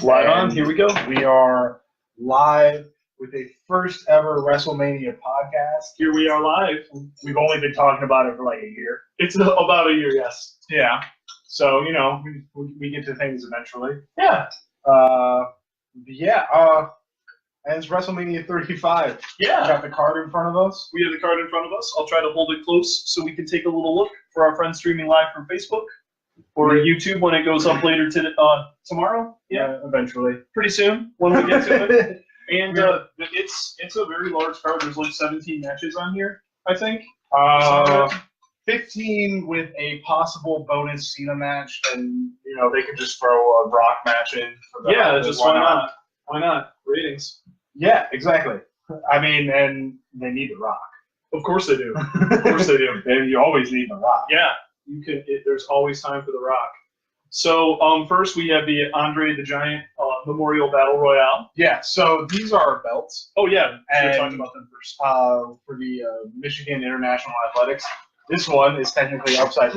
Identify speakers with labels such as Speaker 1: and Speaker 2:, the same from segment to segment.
Speaker 1: Right on. Here we go.
Speaker 2: We are live with a first ever WrestleMania podcast.
Speaker 1: Here we are live.
Speaker 2: We've only been talking about it for like a year.
Speaker 1: It's about a year, yes.
Speaker 2: Yeah. So, you know, we get to things eventually.
Speaker 1: Yeah.
Speaker 2: And it's WrestleMania 35.
Speaker 1: Yeah.
Speaker 2: We got the card in front of us.
Speaker 1: We have the card in front of us. I'll try to hold it close so we can take a little look for our friends streaming live from Facebook or YouTube when it goes up later tomorrow. Yeah.
Speaker 2: Eventually.
Speaker 1: Pretty soon when we get to it. And it's a very large card. There's like 17 matches on here, I think.
Speaker 2: 15 with a possible bonus Cena match, and you know they could just throw a Brock match in. For the
Speaker 1: why not? Why not? Ratings.
Speaker 2: Yeah, exactly. I mean, and they need the Rock.
Speaker 1: Of course they do. Of course they do.
Speaker 2: And you always need the Rock.
Speaker 1: Yeah, you can. There's always time for the Rock. So first we have the Andre the Giant Memorial Battle Royale.
Speaker 2: Yeah. So these are our belts.
Speaker 1: Oh yeah,
Speaker 2: and
Speaker 1: talking about them first.
Speaker 2: For the Michigan International Athletics, this one is technically upside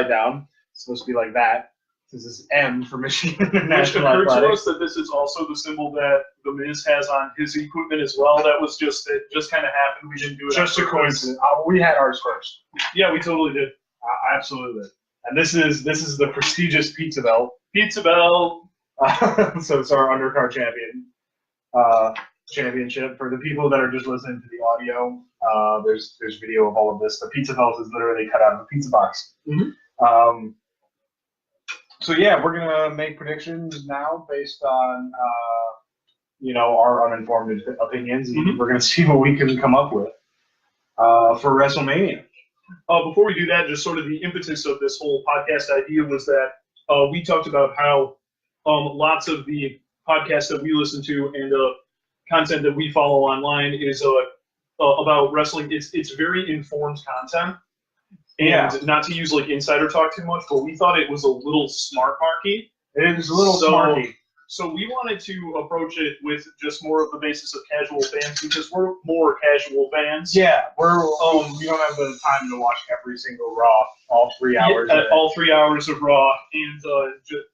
Speaker 2: down. It's supposed to be like that. This is M for Michigan International
Speaker 1: Athletics. Which occurred to us
Speaker 2: Athletics.
Speaker 1: that this is also the symbol that The Miz has on his equipment as well. That was just kind of happened. We didn't do it.
Speaker 2: Just a coincidence. We had ours first.
Speaker 1: Yeah, we totally did.
Speaker 2: Absolutely. And this is the prestigious pizza belt.
Speaker 1: Pizza belt.
Speaker 2: So it's our undercard championship. For the people that are just listening to the audio, there's video of all of this. The pizza belt is literally cut out of a pizza box.
Speaker 1: Mm-hmm.
Speaker 2: So yeah, we're gonna make predictions now based on our uninformed opinions.
Speaker 1: Mm-hmm.
Speaker 2: We're gonna see what we can come up with for WrestleMania.
Speaker 1: Before we do that, just sort of the impetus of this whole podcast idea was that we talked about how lots of the podcasts that we listen to and content that we follow online is about wrestling. It's very informed content. And not to use like insider talk too much, but we thought it was a little smart marky.
Speaker 2: It is a little smarty.
Speaker 1: So we wanted to approach it with just more of the basis of casual fans because we're more casual fans.
Speaker 2: Yeah, we don't have the time to watch every single Raw, all 3 hours.
Speaker 1: Yeah, all 3 hours of Raw, and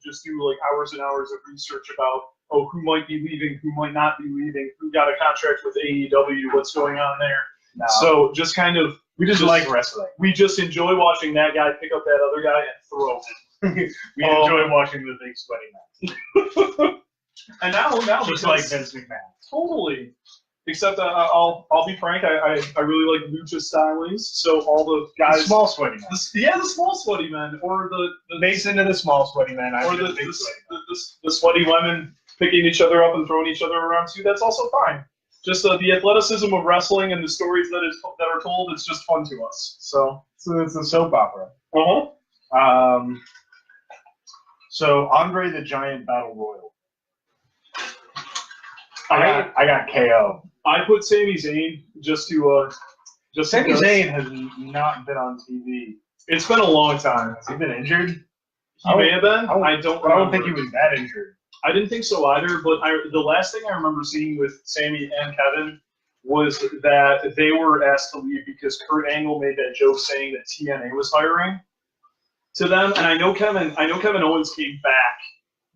Speaker 1: just do like hours and hours of research about who might be leaving, who might not be leaving, who got a contract with AEW, what's going on there.
Speaker 2: No.
Speaker 1: So just kind of.
Speaker 2: We just like wrestling.
Speaker 1: We just enjoy watching that guy pick up that other guy and throw him.
Speaker 2: We enjoy watching the big sweaty man.
Speaker 1: And now
Speaker 2: just like Vince McMahon.
Speaker 1: Totally. Except I'll be frank, I really like lucha stylings. So all the guys,
Speaker 2: the small sweaty man.
Speaker 1: The small sweaty man, or the
Speaker 2: Mason and the small sweaty man,
Speaker 1: or the sweaty lemon picking each other up and throwing each other around too. That's also fine. Just the athleticism of wrestling and the stories that are told, it's just fun to us. So
Speaker 2: it's a soap opera.
Speaker 1: Uh-huh.
Speaker 2: So Andre the Giant Battle Royal. I got KO.
Speaker 1: I put Sami Zayn just
Speaker 2: Sami Zayn has not been on TV.
Speaker 1: It's been a long time.
Speaker 2: Has he been injured?
Speaker 1: He may have been. I don't
Speaker 2: think he was that injured.
Speaker 1: I didn't think so either, but the last thing I remember seeing with Sammy and Kevin was that they were asked to leave because Kurt Angle made that joke saying that TNA was hiring to them, and I know Kevin Owens came back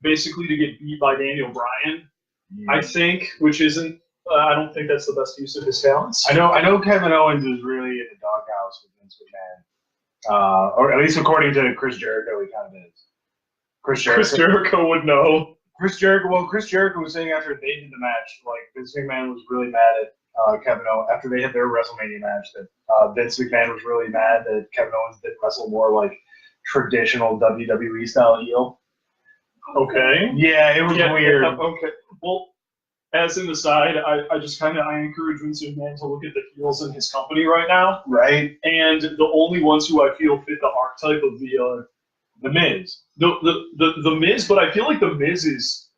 Speaker 1: basically to get beat by Daniel Bryan. Yeah. I think, which isn't. I don't think that's the best use of his talents.
Speaker 2: I know Kevin Owens is really in the doghouse with Vince McMahon, or at least according to Chris Jericho, he kind of is. Chris
Speaker 1: Jericho would know.
Speaker 2: Chris Jericho was saying after they did the match, like Vince McMahon was really mad at Kevin Owens after they had their WrestleMania match. That Vince McMahon was really mad that Kevin Owens didn't wrestle more like traditional WWE style heel.
Speaker 1: Okay.
Speaker 2: Yeah, it was weird.
Speaker 1: Okay. Well, as an aside, I encourage Vince McMahon to look at the heels in his company right now.
Speaker 2: Right.
Speaker 1: And the only ones who I feel fit the archetype of the Miz. The Miz, but I feel like the Miz is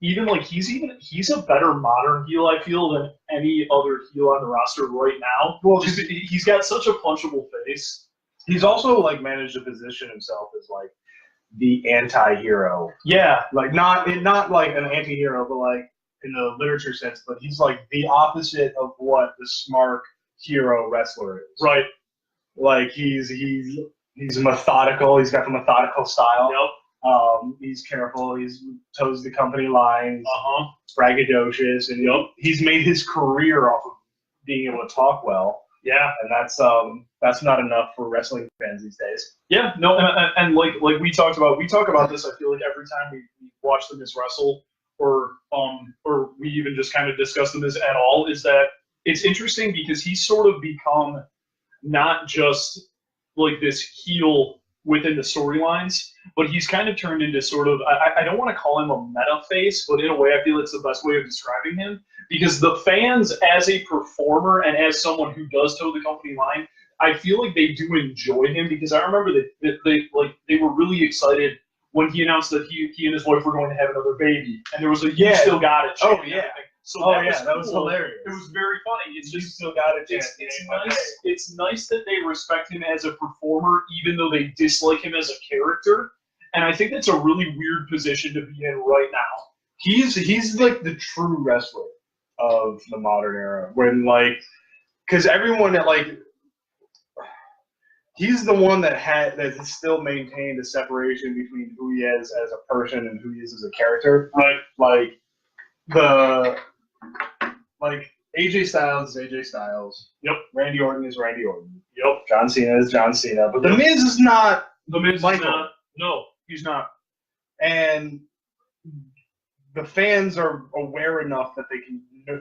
Speaker 1: even like he's a better modern heel, I feel, than any other heel on the roster right now. Well, just he's got such a punchable face.
Speaker 2: He's also like managed to position himself as like the anti-hero.
Speaker 1: Yeah.
Speaker 2: Like not like an anti-hero, but like in the literature sense, but he's like the opposite of what the smart hero wrestler is.
Speaker 1: Right.
Speaker 2: Like he's methodical. He's got the methodical style.
Speaker 1: Yep.
Speaker 2: He's careful. He's toes the company line.
Speaker 1: Uh-huh.
Speaker 2: Braggadocious, and he's made his career off of being able to talk well.
Speaker 1: Yeah,
Speaker 2: and that's not enough for wrestling fans these days.
Speaker 1: Yeah, no, and like we talk about this. I feel like every time we watch them as wrestle, or we even just kind of discuss them as at all, is that it's interesting because he's sort of become not just like this heel within the storylines, but he's kind of turned into sort of, I don't want to call him a meta face, but in a way I feel it's the best way of describing him, because the fans as a performer and as someone who does toe the company line, I feel like they do enjoy him, because I remember that they were really excited when he announced that he and his wife were going to have another baby, and there was a "you still got it" chant.
Speaker 2: Oh yeah.
Speaker 1: So
Speaker 2: that was hilarious.
Speaker 1: It was very funny. It's just
Speaker 2: still got it.
Speaker 1: It's nice. Okay. It's nice that they respect him as a performer, even though they dislike him as a character. And I think that's a really weird position to be in right now.
Speaker 2: He's like the true wrestler of the modern era, when because everyone he's the one that has still maintained a separation between who he is as a person and who he is as a character.
Speaker 1: Right.
Speaker 2: AJ Styles is AJ Styles.
Speaker 1: Yep.
Speaker 2: Randy Orton is Randy Orton.
Speaker 1: Yep.
Speaker 2: John Cena is John Cena. But The Miz is not.
Speaker 1: The Miz
Speaker 2: Michael.
Speaker 1: is not. No, he's not.
Speaker 2: And the fans are aware enough that they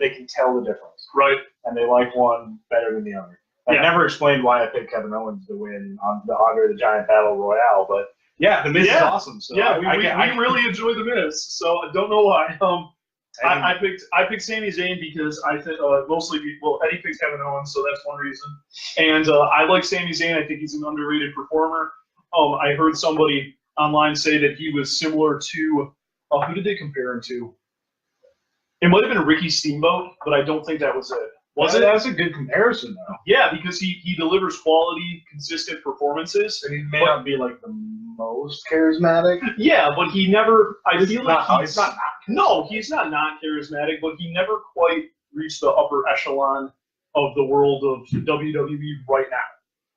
Speaker 2: can tell the difference.
Speaker 1: Right.
Speaker 2: And they like one better than the other. I never explained why I picked Kevin Owens to win on the Andre the Giant Battle Royale, but yeah, The Miz is awesome. So
Speaker 1: yeah, we really enjoy The Miz. So I don't know why. I picked Sami Zayn because I think mostly Eddie picked Kevin Owens, so that's one reason. And I like Sami Zayn. I think he's an underrated performer. I heard somebody online say that he was similar to who did they compare him to? It might have been Ricky Steamboat, but I don't think that was it. Was it?
Speaker 2: That's a good comparison, though.
Speaker 1: Yeah, because he delivers quality, consistent performances.
Speaker 2: And he may not be like the most charismatic.
Speaker 1: Yeah, but he never. He's not
Speaker 2: not
Speaker 1: charismatic, but he never quite reached the upper echelon of the world of WWE right now.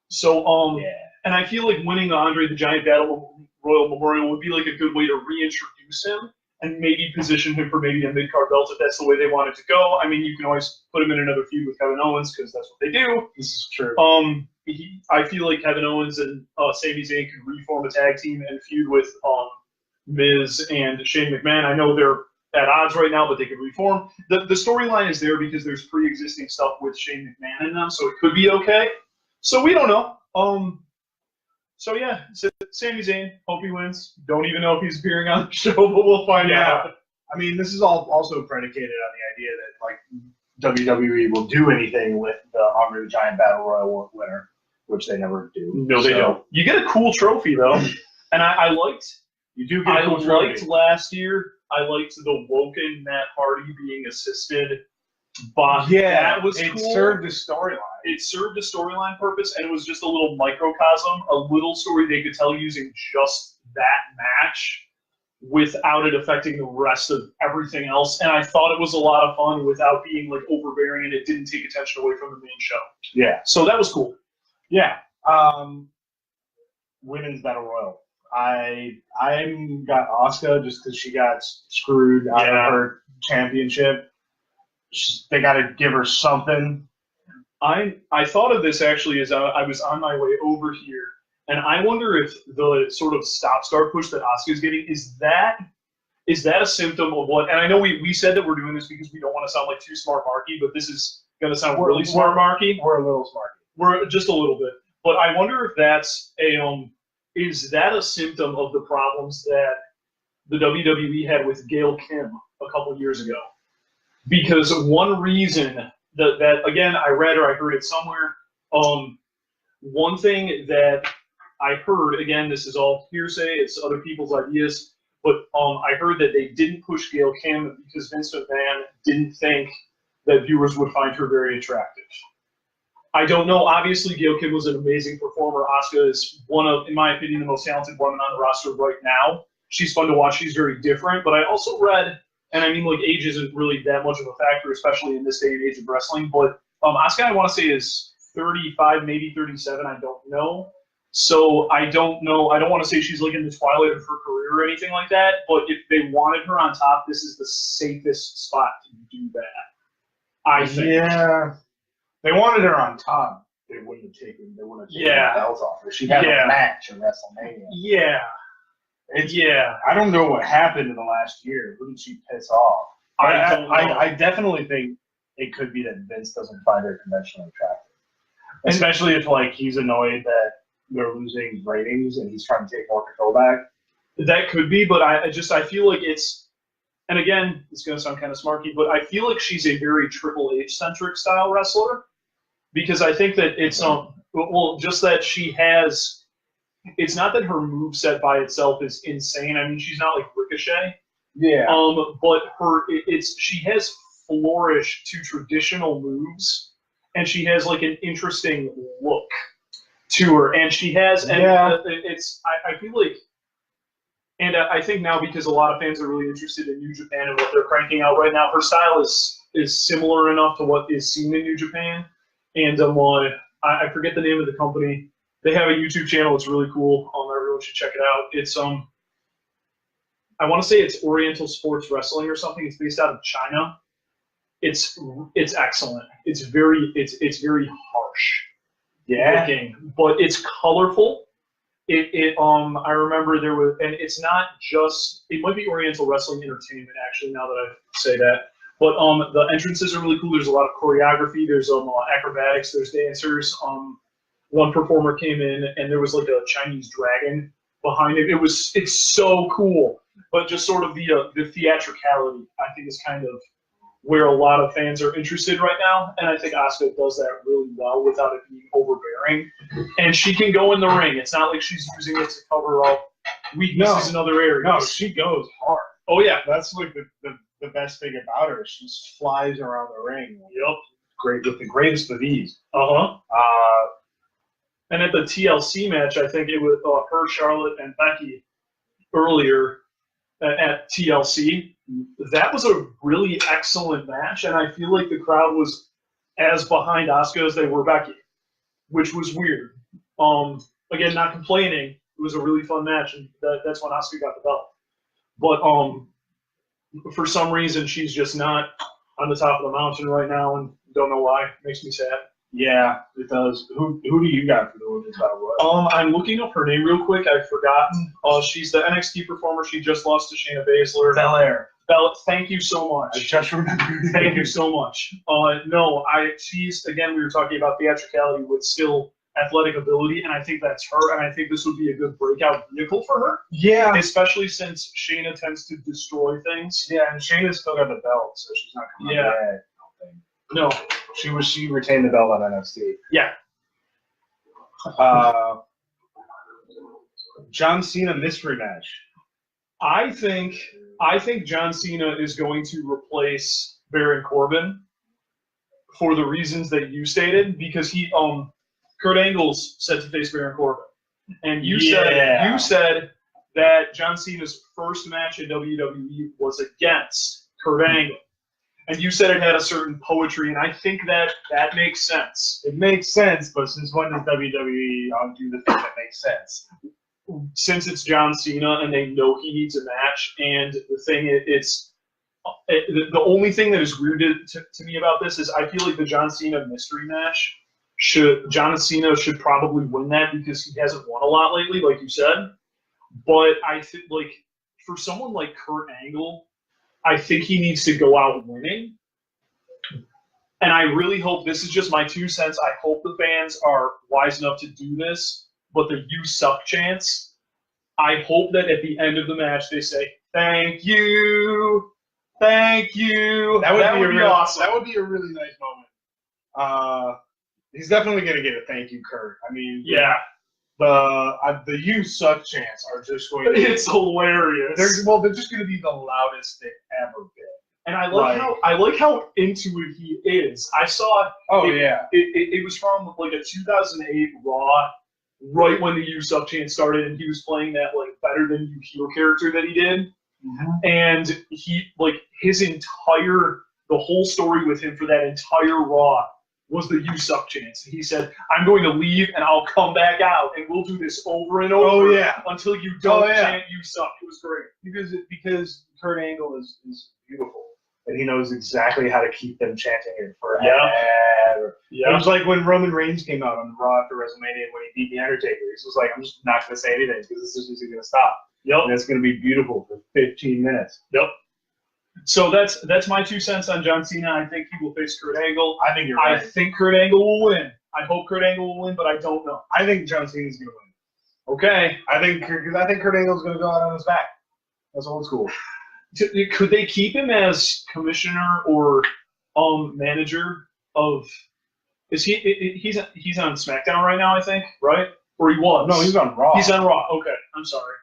Speaker 1: So and I feel like winning the Andre the Giant Battle Royal Memorial would be like a good way to reintroduce him and maybe position him for maybe a mid-card belt if that's the way they want it to go. I mean, you can always put him in another feud with Kevin Owens because that's what they do.
Speaker 2: This is true.
Speaker 1: I feel like Kevin Owens and Sami Zayn could reform a tag team and feud with Miz and Shane McMahon. I know they're at odds right now, but they could reform. The storyline is there because there's pre-existing stuff with Shane McMahon in them, so it could be okay. So we don't know. So yeah, Sami Zayn, hope he wins. Don't even know if he's appearing on the show, but we'll find out.
Speaker 2: I mean, this is all also predicated on the idea that WWE will do anything with the Andre the Giant Battle Royal winner, which they never do.
Speaker 1: No, they don't. You get a cool trophy though, and I liked.
Speaker 2: You do get a cool trophy.
Speaker 1: I liked last year. I liked the Woken Matt Hardy being assisted. But that was
Speaker 2: cool.
Speaker 1: It
Speaker 2: served a storyline.
Speaker 1: It served a storyline purpose, and it was just a little microcosm, a little story they could tell using just that match without it affecting the rest of everything else. And I thought it was a lot of fun without being like overbearing, and it didn't take attention away from the main show.
Speaker 2: Yeah.
Speaker 1: So that was cool.
Speaker 2: Yeah. Women's Battle Royal. I got Asuka just because she got screwed out of her championship. They got to give her something.
Speaker 1: I thought of this actually as I was on my way over here, and I wonder if the sort of stop-start push that Asuka's getting, is that a symptom of what? And I know we said that we're doing this because we don't want to sound like too smart marky, but this is going to sound really smart marky.
Speaker 2: We're a little smart.
Speaker 1: We're just a little bit. But I wonder if that's is that a symptom of the problems that the WWE had with Gail Kim a couple years ago? Because one reason that again, I read or I heard it somewhere, one thing that I heard, again, this is all hearsay, it's other people's ideas, but I heard that they didn't push Gail Kim because Vince McMahon didn't think that viewers would find her very attractive. I don't know. Obviously, Gail Kim was an amazing performer. Asuka is one of, in my opinion, the most talented woman on the roster right now. She's fun to watch. She's very different. But I also read, and I mean, like, age isn't really that much of a factor, especially in this day and age of wrestling. But Asuka, I want to say, is 35, maybe 37. I don't know. So I don't know. I don't want to say she's like in the twilight of her career or anything like that. But if they wanted her on top, this is the safest spot to do that. I think.
Speaker 2: Yeah. They wanted her on top. They wouldn't have taken the belts off her. She had a match at WrestleMania.
Speaker 1: Yeah.
Speaker 2: I don't know what happened in the last year. Who did she piss off? I definitely think it could be that Vince doesn't find her conventionally attractive. Especially if like he's annoyed that they're losing ratings and he's trying to take more control back.
Speaker 1: That could be, but I feel like it's, and again, it's going to sound kind of smarky, but I feel like she's a very Triple H centric style wrestler, because I think that it's just that she has. It's not that her moveset by itself is insane. I mean, she's not like Ricochet.
Speaker 2: Yeah.
Speaker 1: But she has flourish to traditional moves, and she has like an interesting look to her, and she has, and I feel like, and I think now because a lot of fans are really interested in New Japan and what they're cranking out right now, her style is similar enough to what is seen in New Japan, and I forget the name of the company. They have a YouTube channel. It's really cool. Everyone should check it out. It's I want to say it's Oriental Sports Wrestling or something. It's based out of China. It's excellent. It's very harsh looking, but it's colorful. I remember there was, and it's not just, it might be Oriental Wrestling Entertainment actually, now that I say that. But the entrances are really cool. There's a lot of choreography. There's acrobatics. There's dancers. One performer came in and there was like a Chinese dragon behind it. It's so cool. But just sort of the theatricality, I think, is kind of where a lot of fans are interested right now, and I think Asuka does that really well without it being overbearing. And she can go in the ring. It's not like she's using it to cover up weaknesses in other areas.
Speaker 2: No, she goes hard.
Speaker 1: Oh yeah,
Speaker 2: that's like the best thing about her. She flies around the ring.
Speaker 1: Yep,
Speaker 2: great with the greatest of ease.
Speaker 1: And at the TLC match, I think it was her, Charlotte, and Becky earlier at TLC. That was a really excellent match, and I feel like the crowd was as behind Asuka as they were Becky, which was weird. Again, not complaining. It was a really fun match, and that's when Asuka got the belt. But for some reason, she's just not on the top of the mountain right now, and don't know why. It makes me sad.
Speaker 2: Yeah, it does. Who do you got for the women's battle royal?
Speaker 1: I'm looking up her name real quick. I've forgotten. She's the NXT performer. She just lost to Shayna Baszler.
Speaker 2: Belair.
Speaker 1: Thank you so much.
Speaker 2: I just remembered.
Speaker 1: Thank you so much. She's, again, we were talking about theatricality with still athletic ability, and I think that's her, and I think this would be a good breakout vehicle for her.
Speaker 2: Yeah.
Speaker 1: Especially since Shayna tends to destroy things.
Speaker 2: Yeah, and Shayna's still got the belt, so she's not coming back, I don't think.
Speaker 1: No.
Speaker 2: She retained the belt on NXT.
Speaker 1: Yeah.
Speaker 2: John Cena mystery match.
Speaker 1: I think John Cena is going to replace Baron Corbin for the reasons that you stated, because Kurt Angle's set to face Baron Corbin, and you said that John Cena's first match in WWE was against Kurt Angle, and you said it had a certain poetry, and I think that makes sense.
Speaker 2: It makes sense, but since when does WWE do the thing that makes sense?
Speaker 1: Since it's John Cena and they know he needs a match, and the thing the only thing that is weird to me about this is I feel like the John Cena mystery match John Cena should probably win that because he hasn't won a lot lately, like you said. But I think for someone like Kurt Angle, I think he needs to go out winning. And I really hope, this is just my 2 cents, I hope the fans are wise enough to do this, but the "you suck" chants, I hope that at the end of the match they say, "Thank you, thank you." That would be awesome.
Speaker 2: That would be a really nice moment. He's definitely going to get a thank you, Kurt. I mean,
Speaker 1: yeah.
Speaker 2: The "you suck" chants are just going to be...
Speaker 1: It's hilarious.
Speaker 2: They're just going to be the loudest they've ever been.
Speaker 1: And I like how into it he is. I saw. It was from like a 2008 Raw, right when the "you suck" chant started, and he was playing that better than you heel character that he did.
Speaker 2: Mm-hmm.
Speaker 1: And he the whole story with him for that entire Raw was the "You suck" chance. He said, "I'm going to leave and I'll come back out and we'll do this over and over until you don't chant 'You suck.'" It was great
Speaker 2: because Kurt Angle is beautiful and he knows exactly how to keep them chanting it forever.
Speaker 1: Yeah.
Speaker 2: It was like when Roman Reigns came out on Raw after WrestleMania when he beat The Undertaker. He was like, "I'm just not going to say anything because this isn't going to stop." And it's going to be beautiful for 15 minutes.
Speaker 1: So that's my 2 cents on John Cena. I think he will face Kurt Angle.
Speaker 2: I think you're right.
Speaker 1: I think Kurt Angle will win. I hope Kurt Angle will win, but I don't know.
Speaker 2: I think John Cena's going to win.
Speaker 1: Okay.
Speaker 2: I think Kurt Angle's going to go out on his back. That's old school.
Speaker 1: Could they keep him as commissioner or manager of? Is he's on SmackDown right now? I think, right? Or he was?
Speaker 2: No, he's on Raw.
Speaker 1: He's on Raw. Okay, I'm sorry.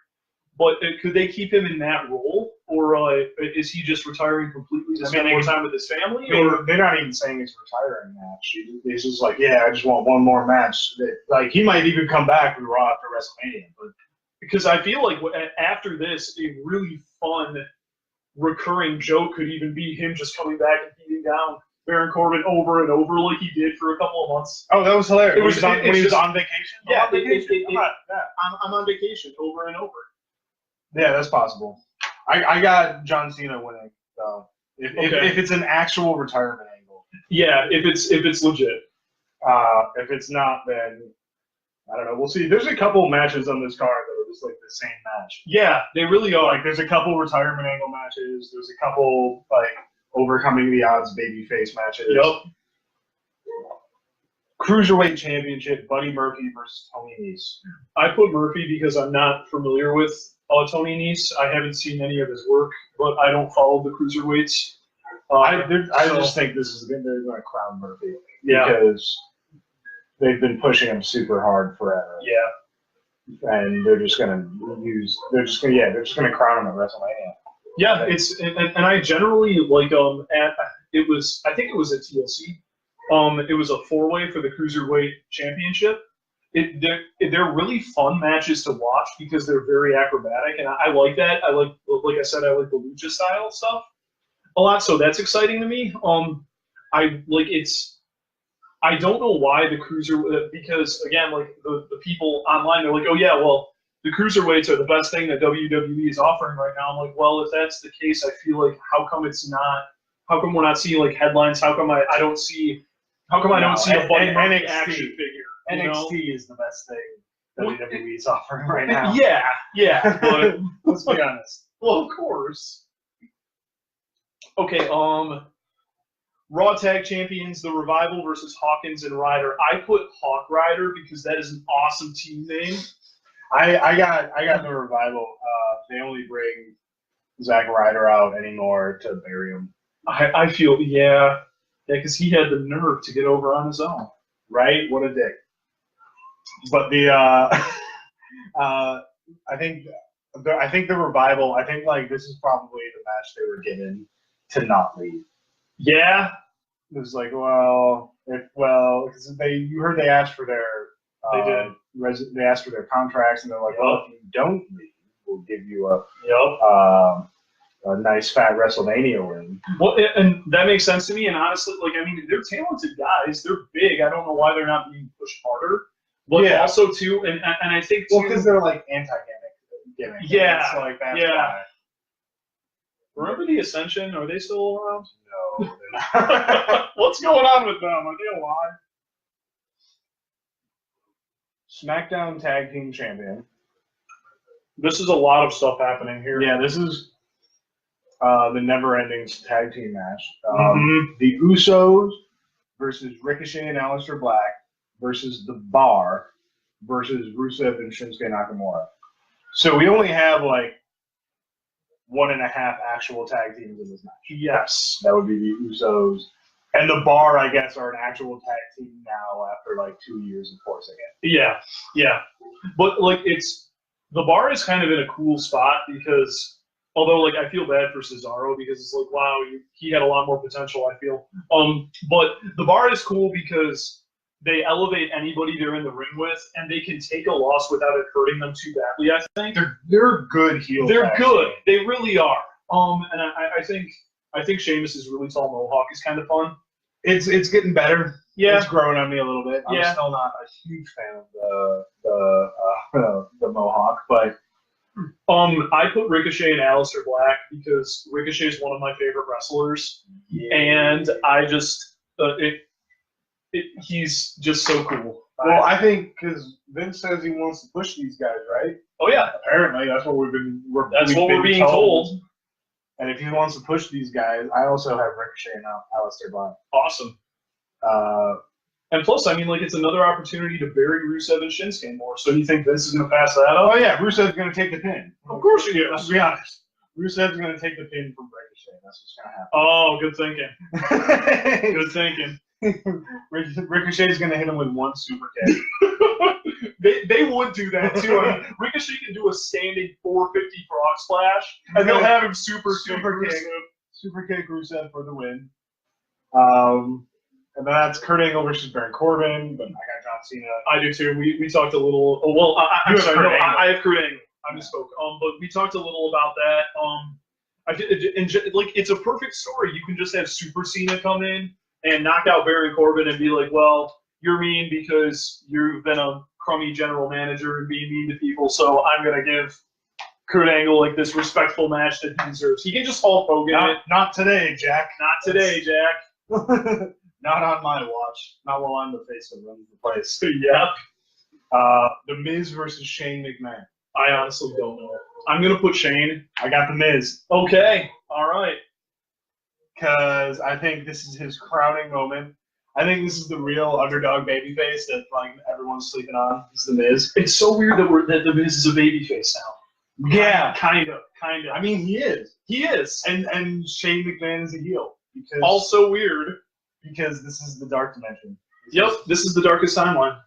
Speaker 1: But could they keep him in that role, or is he just retiring completely to spend more time with his family? Or
Speaker 2: they're not even saying he's retiring match. He's just like, yeah, I just want one more match. Like he might even come back with Raw after WrestleMania. But
Speaker 1: because I feel like after this, a really fun recurring joke could even be him just coming back and beating down Baron Corbin over and over like he did for a couple of months.
Speaker 2: Oh, that was hilarious. When he was on vacation?
Speaker 1: Yeah, I'm on vacation over and over.
Speaker 2: Yeah, that's possible. I got John Cena winning, though. If it's an actual retirement angle.
Speaker 1: Yeah, if it's legit.
Speaker 2: If it's not, then I don't know. We'll see. There's a couple matches on this card that are just like the same match.
Speaker 1: Yeah, they really are.
Speaker 2: Like there's a couple retirement angle matches. There's a couple like overcoming the odds babyface matches. Cruiserweight Championship: Buddy Murphy versus Tony Nese.
Speaker 1: I put Murphy because I'm not familiar with Tony Nese. I haven't seen any of his work, but I don't follow the cruiserweights.
Speaker 2: I just think they're going to crown Murphy because they've been pushing him super hard forever.
Speaker 1: Yeah,
Speaker 2: and they're just going to crown him at WrestleMania.
Speaker 1: Yeah, and I generally like I think it was at TLC. It was a 4-way for the Cruiserweight Championship. They're really fun matches to watch because they're very acrobatic, and I like that. I like I said, I like the lucha style stuff a lot, so that's exciting to me. I don't know why the because again, like the people online, they're like, oh yeah, well the cruiserweights are the best thing that WWE is offering right now. I'm like, well, if that's the case, I feel like how come we're not seeing like headlines? How come I don't see a Buddy Murphy action figure?
Speaker 2: NXT is the best thing WWE is offering right now.
Speaker 1: Yeah, but
Speaker 2: let's be honest.
Speaker 1: Well, of course. Okay, Raw Tag Champions, The Revival versus Hawkins and Ryder. I put Hawk Ryder because that is an awesome team name.
Speaker 2: I got The Revival. They only bring Zack Ryder out anymore to bury him.
Speaker 1: I feel, because he had the nerve to get over on his own.
Speaker 2: Right? What a dick. But I think The Revival, like this is probably the match they were given to not leave.
Speaker 1: Yeah.
Speaker 2: It was like, because you heard they asked for their they asked for their contracts, and they're like, well, if you don't leave, we'll give you a nice fat WrestleMania win.
Speaker 1: Well, and that makes sense to me. And honestly, they're talented guys. They're big. I don't know why they're not being pushed harder. But also too, and I think
Speaker 2: because they're like anti-gimmick.
Speaker 1: Yeah.
Speaker 2: So like that's why.
Speaker 1: Remember the Ascension? Are they still around?
Speaker 2: No.
Speaker 1: What's going on with them? Are they alive?
Speaker 2: SmackDown Tag Team Champion.
Speaker 1: This is a lot of stuff happening here.
Speaker 2: Yeah, this is the never-ending tag team match. The Usos versus Ricochet and Aleister Black versus The Bar versus Rusev and Shinsuke Nakamura. So we only have like 1.5 actual tag teams in this match.
Speaker 1: Yes.
Speaker 2: That would be the Usos. And The Bar, I guess, are an actual tag team now after like 2 years of forcing it.
Speaker 1: Yeah. But like The Bar is kind of in a cool spot because although like I feel bad for Cesaro because it's like, wow, he had a lot more potential, I feel. But The Bar is cool because they elevate anybody they're in the ring with, and they can take a loss without it hurting them too badly, I think.
Speaker 2: They're good heels.
Speaker 1: They're good. They really are. And I think Sheamus's really tall mohawk is kind of fun.
Speaker 2: It's getting better.
Speaker 1: Yeah.
Speaker 2: It's growing on me a little bit. I'm still not a huge fan of the Mohawk, but
Speaker 1: I put Ricochet and Aleister Black because Ricochet is one of my favorite wrestlers, and I just he's just so cool.
Speaker 2: Well, I think because Vince says he wants to push these guys, right?
Speaker 1: Oh yeah,
Speaker 2: apparently that's what we're being
Speaker 1: told.
Speaker 2: And if he wants to push these guys, I also have Ricochet and Aleister Black.
Speaker 1: Awesome. And plus, I mean, like, it's another opportunity to bury Rusev and Shinsuke more. So do you think Vince is going to pass that up?
Speaker 2: Oh, yeah. Rusev's going to take the pin.
Speaker 1: Of course he is.
Speaker 2: Let's be honest. Rusev's going to take the pin from Ricochet. That's what's going to happen.
Speaker 1: Oh, good thinking. Good thinking.
Speaker 2: Ricochet's going to hit him with one super kick.
Speaker 1: They would do that, too. I mean, Ricochet can do a standing 450 frog splash, and they'll have him super kick
Speaker 2: Rusev for the win. And that's Kurt Angle versus Baron Corbin, but I got John Cena.
Speaker 1: I do too. We talked a little. Oh, well, I have Kurt Angle. I misspoke. But we talked a little about that. Like, it's a perfect story. You can just have Super Cena come in and knock out Baron Corbin and be like, well, you're mean because you've been a crummy general manager and being mean to people, so I'm gonna give Kurt Angle like this respectful match that he deserves. He can just Hulk Hogan it.
Speaker 2: Not today, Jack.
Speaker 1: Not today, Jack.
Speaker 2: Not on my watch. Not while I'm the face that runs the place.
Speaker 1: Yeah.
Speaker 2: The Miz versus Shane McMahon.
Speaker 1: I honestly don't know. I'm going to put Shane.
Speaker 2: I got the Miz.
Speaker 1: Okay. All right.
Speaker 2: Because I think this is his crowning moment. I think this is the real underdog babyface that like everyone's sleeping on. It's the Miz.
Speaker 1: It's so weird that the Miz is a babyface now.
Speaker 2: Yeah.
Speaker 1: Kind of.
Speaker 2: I mean, he is.
Speaker 1: He is.
Speaker 2: And Shane McMahon is a heel. Because
Speaker 1: also weird.
Speaker 2: Because this is the dark dimension.
Speaker 1: Yep, this is the darkest timeline.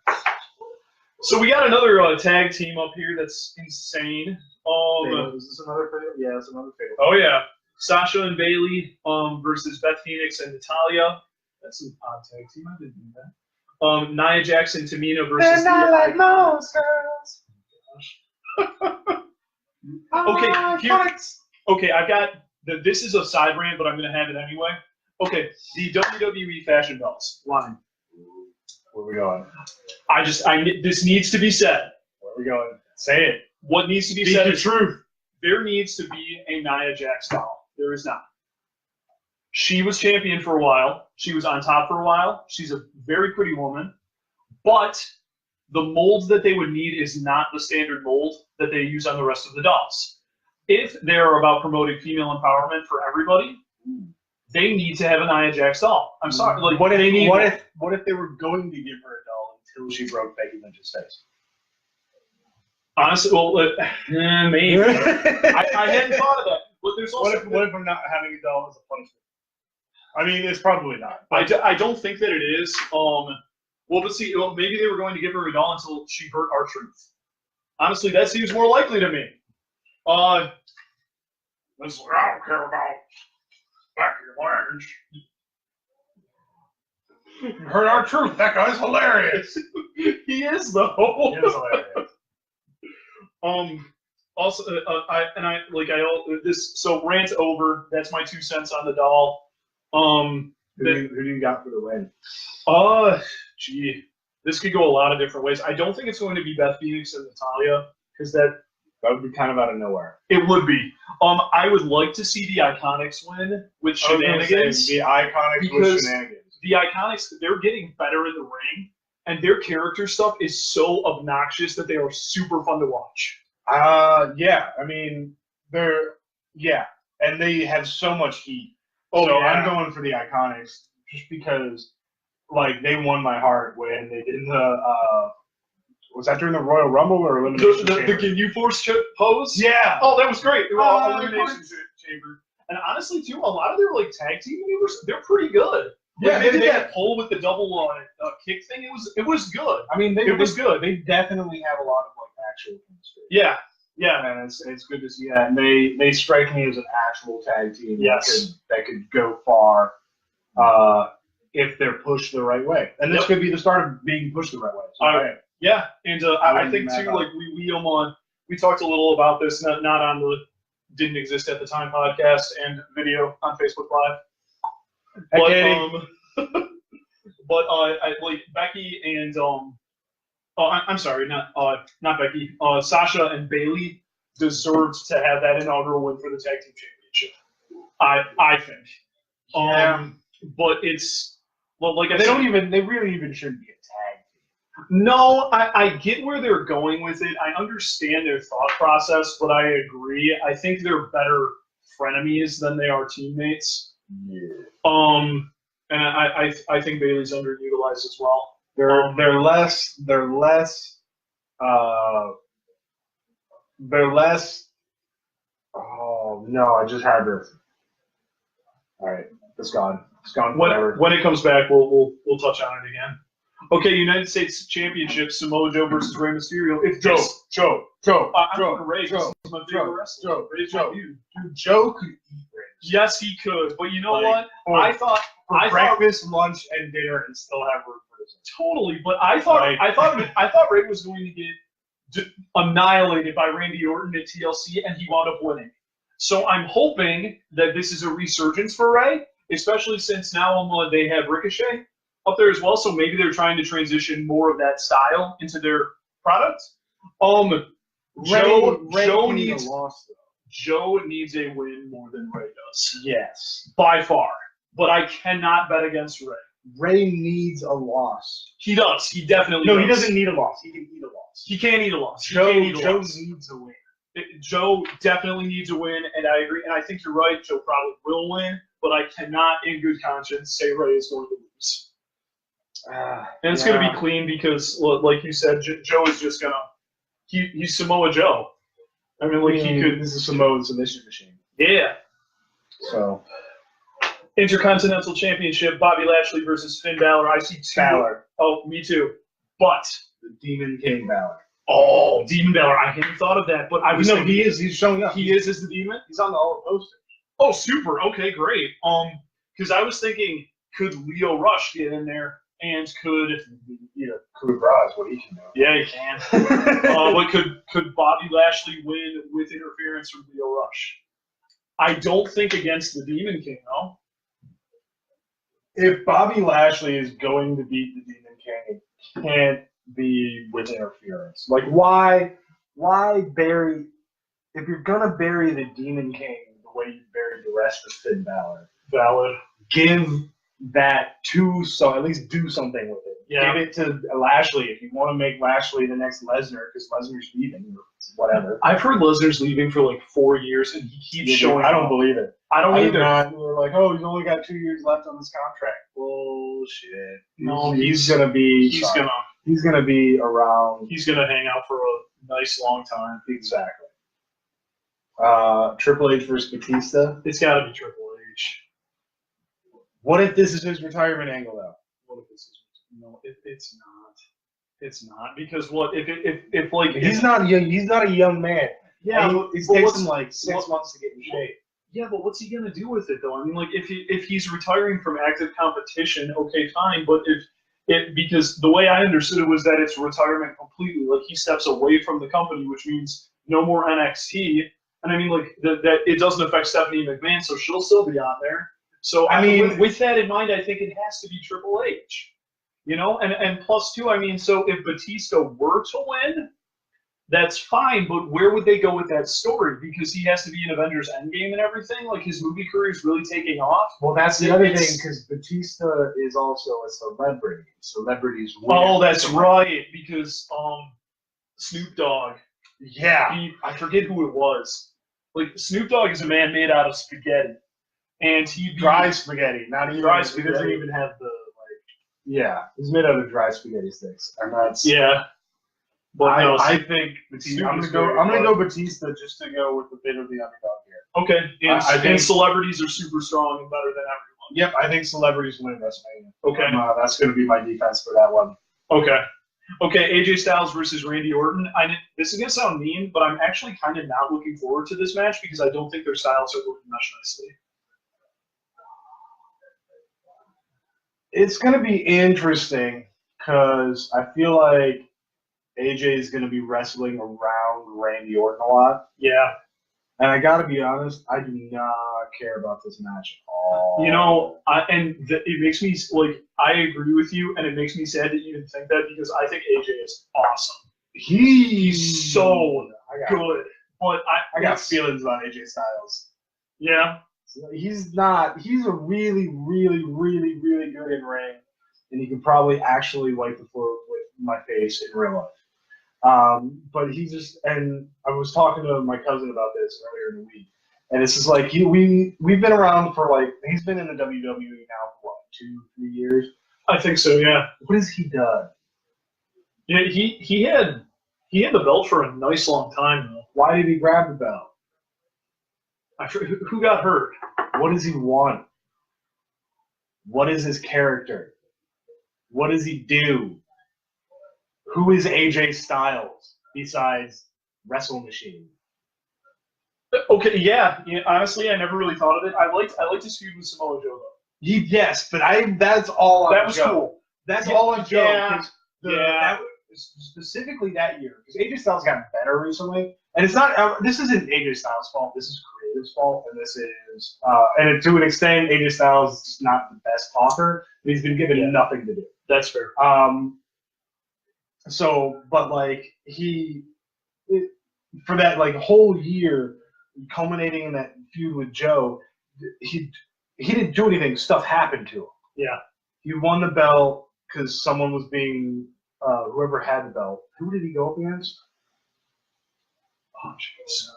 Speaker 1: So we got another tag team up here that's insane.
Speaker 2: Is this another fatal? Yeah, it's another fatal.
Speaker 1: Oh yeah, Sasha and Bailey versus Beth Phoenix and Natalia. That's an odd tag team. I didn't know that. Nia Jax and Tamina versus.
Speaker 2: They're not like most
Speaker 1: girls. Okay, I've got this is a side rant, but I'm going to have it anyway. Okay, the WWE fashion belts line.
Speaker 2: Where are we going?
Speaker 1: This needs to be said.
Speaker 2: Where are we going? Say it.
Speaker 1: What needs to be said is truth. There needs to be a Nia Jax doll. There is not. She was champion for a while. She was on top for a while. She's a very pretty woman. But the mold that they would need is not the standard mold that they use on the rest of the dolls. If they're about promoting female empowerment for everybody, they need to have a Nia Jax doll. I'm sorry. Like,
Speaker 2: what if they were going to give her a doll until she broke Becky Lynch's face?
Speaker 1: Honestly, well, maybe. I hadn't thought of that. But there's also
Speaker 2: what if I'm not having a doll as a punishment? I mean, it's probably not.
Speaker 1: I don't think that it is. Well, but see, maybe they were going to give her a doll until she hurt R-Truth. Honestly, that seems more likely to me. This is what I don't care about. Back in your legs.
Speaker 2: Heard R-Truth. That guy's hilarious.
Speaker 1: He is though.
Speaker 2: He is hilarious.
Speaker 1: Also, so rant over. That's my 2 cents on the doll.
Speaker 2: Who do you got for the win?
Speaker 1: This could go a lot of different ways. I don't think it's going to be Beth Phoenix and Natalia because that
Speaker 2: would be kind of out of nowhere.
Speaker 1: It would be. I would like to see the Iconics win with shenanigans.
Speaker 2: The Iconics with shenanigans.
Speaker 1: The Iconics, they're getting better in the ring, and their character stuff is so obnoxious that they are super fun to watch.
Speaker 2: Yeah. I mean, and they have so much heat.
Speaker 1: Oh,
Speaker 2: so
Speaker 1: yeah.
Speaker 2: I'm going for the Iconics just because, like, they won my heart when they did the. Was that during the Royal Rumble or Elimination Chamber?
Speaker 1: The Can You Force pose?
Speaker 2: Yeah.
Speaker 1: Oh, that was great. Elimination Chamber. And honestly, too, a lot of their like tag team maneuvers, they're pretty good.
Speaker 2: Yeah,
Speaker 1: they did that pull with the double kick thing. It was good.
Speaker 2: I mean,
Speaker 1: it was good.
Speaker 2: They definitely have a lot of like actual chemistry.
Speaker 1: Yeah.
Speaker 2: And it's good to see that. And they strike me as an actual tag team.
Speaker 1: Yes.
Speaker 2: That could go far if they're pushed the right way. And this could be the start of being pushed the right way. So,
Speaker 1: yeah, and I think too, like we talked a little about this, not on the Didn't Exist at the Time podcast and video on Facebook Live. But I like Becky and I'm sorry, not Becky. Sasha and Bailey deserved to have that inaugural win for the tag team championship. I think.
Speaker 2: Yeah.
Speaker 1: But it's well, like I
Speaker 2: They
Speaker 1: said,
Speaker 2: they really even shouldn't be a tag team.
Speaker 1: no, I get where they're going with it. I understand their thought process, but I agree. I think they're better frenemies than they are teammates.
Speaker 2: Yeah.
Speaker 1: And I think Bailey's underutilized as well.
Speaker 2: They're less oh no, I just had this. All right, it's gone. It's gone forever.
Speaker 1: When it comes back, we'll touch on it again. Okay, United States Championship, Samoa Joe versus Rey Mysterio. If
Speaker 2: Joe,
Speaker 1: I'm going Ray. He's my favorite wrestler.
Speaker 2: Joe. Dude, Joe could eat Ray.
Speaker 1: Yes, he could. But you know
Speaker 2: Like,
Speaker 1: what? I thought
Speaker 2: breakfast, lunch, and dinner, and still have room for this.
Speaker 1: Totally, but I thought Ray was going to get annihilated by Randy Orton at TLC, and he wound up winning. So I'm hoping that this is a resurgence for Ray, especially since now they have Ricochet up there as well. So maybe they're trying to transition more of that style into their product. Joe needs a win more than Ray does.
Speaker 2: Yes,
Speaker 1: by far. But I cannot bet against Ray.
Speaker 2: Ray needs a loss.
Speaker 1: He does. He definitely does.
Speaker 2: No, he doesn't need a loss. He can eat a loss.
Speaker 1: He can't eat a loss.
Speaker 2: Joe needs a win.
Speaker 1: Joe definitely needs a win, and I agree. And I think you're right. Joe probably will win, but I cannot, in good conscience, say Ray is going to lose. And it's going to be clean because, like you said, Joe is just going to – he's Samoa Joe. I mean, like he could –
Speaker 2: This is Samoa's submission machine.
Speaker 1: Yeah.
Speaker 2: So –
Speaker 1: Intercontinental Championship, Bobby Lashley versus Finn Balor. I see two.
Speaker 2: Balor.
Speaker 1: Oh, me too. But
Speaker 2: the Demon King Balor.
Speaker 1: Oh, Demon Balor. I hadn't thought of that, but I was thinking,
Speaker 2: he is. He's showing up.
Speaker 1: He is as the Demon?
Speaker 2: He's on the All poster.
Speaker 1: Oh, super. Okay, great. Because I was thinking, could Leo Rush get in there, and could
Speaker 2: Bras what he can do?
Speaker 1: Yeah, he can. But could Bobby Lashley win with interference from Leo Rush? I don't think against the Demon King, though.
Speaker 2: If Bobby Lashley is going to beat the Demon King, it can't be with interference. Like, why bury? If you're gonna bury the Demon King the way you buried the rest of Finn Balor, give that to at least do something with it.
Speaker 1: Yeah.
Speaker 2: Give it to Lashley if you want to make Lashley the next Lesnar because Lesnar's leaving or whatever.
Speaker 1: I've heard Lesnar's leaving for like 4 years and he keeps showing.
Speaker 2: I don't believe it.
Speaker 1: I don't either.
Speaker 2: We're like, oh, he's only got 2 years left on this contract. Bullshit.
Speaker 1: No,
Speaker 2: he's gonna be around.
Speaker 1: He's gonna hang out for a nice long time.
Speaker 2: Exactly. Triple H versus Batista.
Speaker 1: It's got to be Triple H.
Speaker 2: What if this is his retirement angle, though?
Speaker 1: What if this is it's not. It's not because what if
Speaker 2: he's not young. He's not a young man.
Speaker 1: Yeah,
Speaker 2: it takes him like 6 months to get in shape.
Speaker 1: Yeah, but what's he gonna do with it though? I mean, like if he's retiring from active competition, okay, fine. But because the way I understood it was that it's retirement completely. Like he steps away from the company, which means no more NXT. And I mean, like that it doesn't affect Stephanie McMahon, so she'll still be on there. So I mean, with that in mind, I think it has to be Triple H. You know, and plus two, I mean, so if Batista were to win, that's fine, but where would they go with that story? Because he has to be in Avengers Endgame and everything. Like his movie career is really taking off.
Speaker 2: Well, that's the other thing, because Batista is also a celebrity. Celebrities win.
Speaker 1: Oh, that's right, because Snoop Dogg.
Speaker 2: Yeah.
Speaker 1: I forget who it was. Like Snoop Dogg is a man made out of spaghetti, and he
Speaker 2: dry spaghetti, not even
Speaker 1: dry spaghetti.
Speaker 2: He doesn't even have the Yeah, he's made out of dry spaghetti sticks, and that's
Speaker 1: But
Speaker 2: I think Batista, I'm gonna go Batista just to go with the bit of the underdog here.
Speaker 1: Okay, and I think celebrities are super strong and better than everyone.
Speaker 2: Yep, I think celebrities win WrestleMania.
Speaker 1: Okay,
Speaker 2: that's gonna be my defense for that one.
Speaker 1: Okay, AJ Styles versus Randy Orton. This is gonna sound mean, but I'm actually kind of not looking forward to this match because I don't think their styles are going to mesh nicely.
Speaker 2: It's going to be interesting because I feel like AJ is going to be wrestling around Randy Orton a lot.
Speaker 1: Yeah.
Speaker 2: And I got to be honest, I do not care about this match at all.
Speaker 1: You know, it makes me like I agree with you, and it makes me sad that you even think that because I think AJ is awesome. He's so good, but
Speaker 2: I got feelings about AJ Styles.
Speaker 1: Yeah,
Speaker 2: he's not. He's a really, really, really, really good in ring, and he can probably actually wipe the floor with my face in real life. But he just, and I was talking to my cousin about this earlier in the week, and it's just like we've been around for like he's been in the WWE now for what 2-3 years.
Speaker 1: I think so. Yeah.
Speaker 2: What has he done?
Speaker 1: Yeah, he had the belt for a nice long time though.
Speaker 2: Why did he grab the belt?
Speaker 1: Who got hurt?
Speaker 2: What does he want? What is his character? What does he do? Who is AJ Styles besides Wrestle Machine?
Speaker 1: Okay, yeah. Honestly, I never really thought of it. I liked his feud with Samoa Joe though.
Speaker 2: Yes, but that's all on
Speaker 1: That was
Speaker 2: Joe.
Speaker 1: cool.
Speaker 2: That's all on Joe.
Speaker 1: Yeah.
Speaker 2: That was specifically that year because AJ Styles got better recently, and it's not. This isn't AJ Styles' fault. This is creative's fault, and this is, and to an extent, AJ Styles is not the best talker. But he's been given nothing to do.
Speaker 1: That's fair.
Speaker 2: So, but like for that like whole year, culminating in that feud with Joe, he didn't do anything. Stuff happened to him.
Speaker 1: Yeah.
Speaker 2: He won the belt because someone was being whoever had the belt. Who did he go up against? Oh jeez.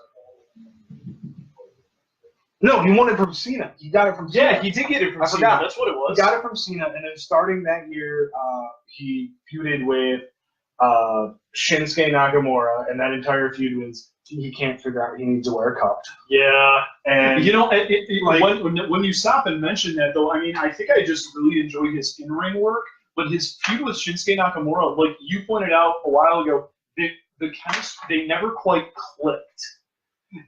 Speaker 2: No, he won it from Cena. He got it from Cena.
Speaker 1: Yeah, he did get it from Cena.
Speaker 2: Forgot.
Speaker 1: That's what it was.
Speaker 2: He got it from Cena, and then starting that year, he feuded with Shinsuke Nakamura, and that entire feud was he can't figure out he needs to wear a cup.
Speaker 1: Yeah,
Speaker 2: and
Speaker 1: you know, when you stop and mention that, though, I mean, I think I just really enjoy his in-ring work, but his feud with Shinsuke Nakamura, like you pointed out a while ago, the chemistry, they never quite clicked,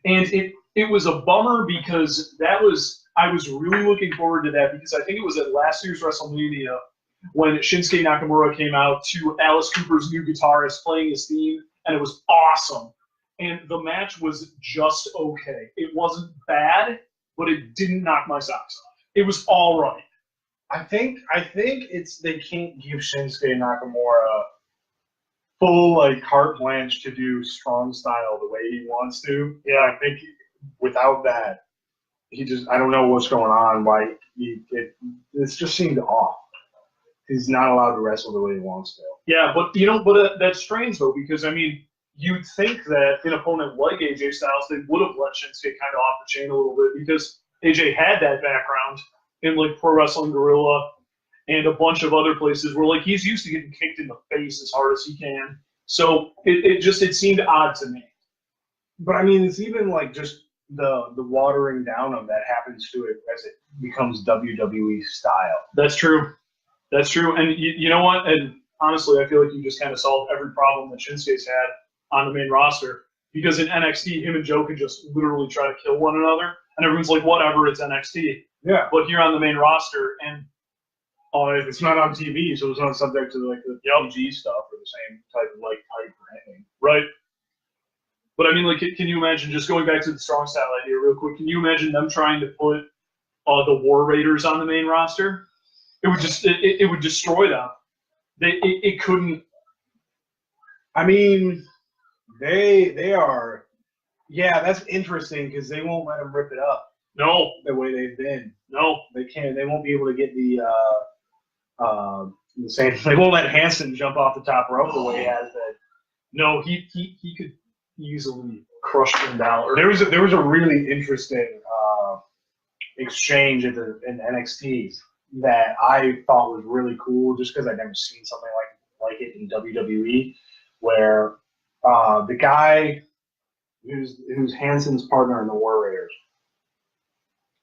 Speaker 1: and it was a bummer because I was really looking forward to that because I think it was at last year's WrestleMania when Shinsuke Nakamura came out to Alice Cooper's new guitarist playing his theme, and it was awesome. And the match was just okay. It wasn't bad, but it didn't knock my socks off. It was all right.
Speaker 2: I think it's they can't give Shinsuke Nakamura full like carte blanche to do strong style the way he wants to. Yeah, I think without that, I don't know what's going on. Why it's just seemed off. He's not allowed to wrestle the way he wants to.
Speaker 1: Yeah, but that's strange though because I mean you'd think that an opponent like AJ Styles they would have let Shinsuke kind of off the chain a little bit because AJ had that background in like Pro Wrestling Guerrilla and a bunch of other places where like he's used to getting kicked in the face as hard as he can. So it seemed odd to me.
Speaker 2: But I mean, it's even like just the watering down of that happens to it as it becomes WWE style.
Speaker 1: That's true. That's true. And you know what? And honestly, I feel like you just kind of solved every problem that Shinsuke's had on the main roster. Because in NXT, him and Joe could just literally try to kill one another. And everyone's like, whatever, it's NXT.
Speaker 2: Yeah.
Speaker 1: But here on the main roster, and
Speaker 2: it's not on TV, so it's not subject to like the PG stuff or the same type of like hype or anything.
Speaker 1: Right. But I mean, like, can you imagine, just going back to the strong style idea real quick, can you imagine them trying to put the War Raiders on the main roster? It would just it would destroy them. It couldn't.
Speaker 2: I mean, they are. Yeah, that's interesting because they won't let them rip it up.
Speaker 1: No,
Speaker 2: the way they've been.
Speaker 1: No,
Speaker 2: they can't. They won't be able to get the same. They won't let Hanson jump off the top rope the way he has that.
Speaker 1: No, he could easily crush Finn Balor.
Speaker 2: There was a really interesting exchange in NXT that I thought was really cool, just because I'd never seen something like it in WWE, where the guy who's Hanson's partner in the War Raiders,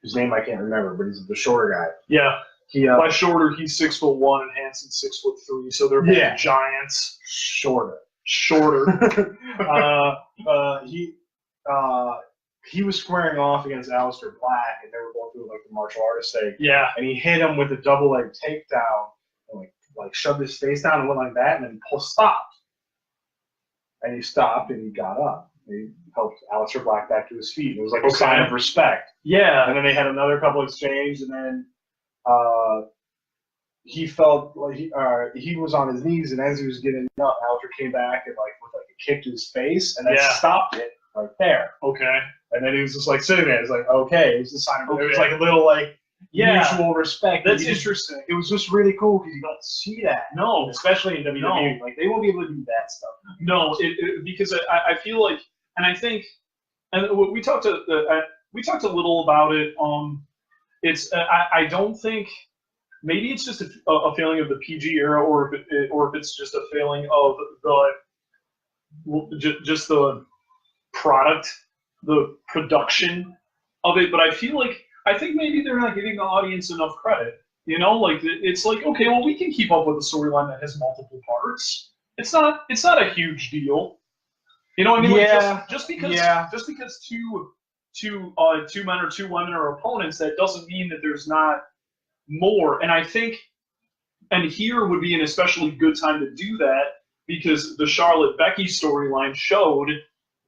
Speaker 2: whose name I can't remember, but he's the shorter guy.
Speaker 1: Yeah. By shorter, he's 6'1" and Hanson's 6'3", so they're both giants.
Speaker 2: Shorter. He was squaring off against Aleister Black, and they were going through like the martial artist thing.
Speaker 1: Yeah.
Speaker 2: And he hit him with a double leg takedown, and like shoved his face down and went like that, and then stopped. And he stopped and he got up. They helped Aleister Black back to his feet. And it was like a sign of respect.
Speaker 1: Yeah.
Speaker 2: And then they had another couple exchange, and then he felt like he was on his knees, and as he was getting up, Aleister came back and like with like a kick to his face, and then stopped it right there.
Speaker 1: Okay.
Speaker 2: And then he was just like sitting there. It's like, okay, it was a sign of it was like a little like mutual respect.
Speaker 1: That's interesting.
Speaker 2: It was just really cool because you don't see that.
Speaker 1: No.
Speaker 2: Especially in WWE.
Speaker 1: No.
Speaker 2: Like, they won't be able to do that stuff.
Speaker 1: No, because I feel like, and I think, and we talked a little about it. I don't think, maybe it's just a feeling of the PG era, or if it's just a feeling of just the product, the production of it. But I think maybe they're not giving the audience enough credit. You know, like it's like, okay, well, we can keep up with a storyline that has multiple parts. It's not a huge deal. You know what I mean?
Speaker 2: Yeah.
Speaker 1: Like just because two men or two women are opponents, that doesn't mean that there's not more. And I think, and here would be an especially good time to do that, because the Charlotte Becky storyline showed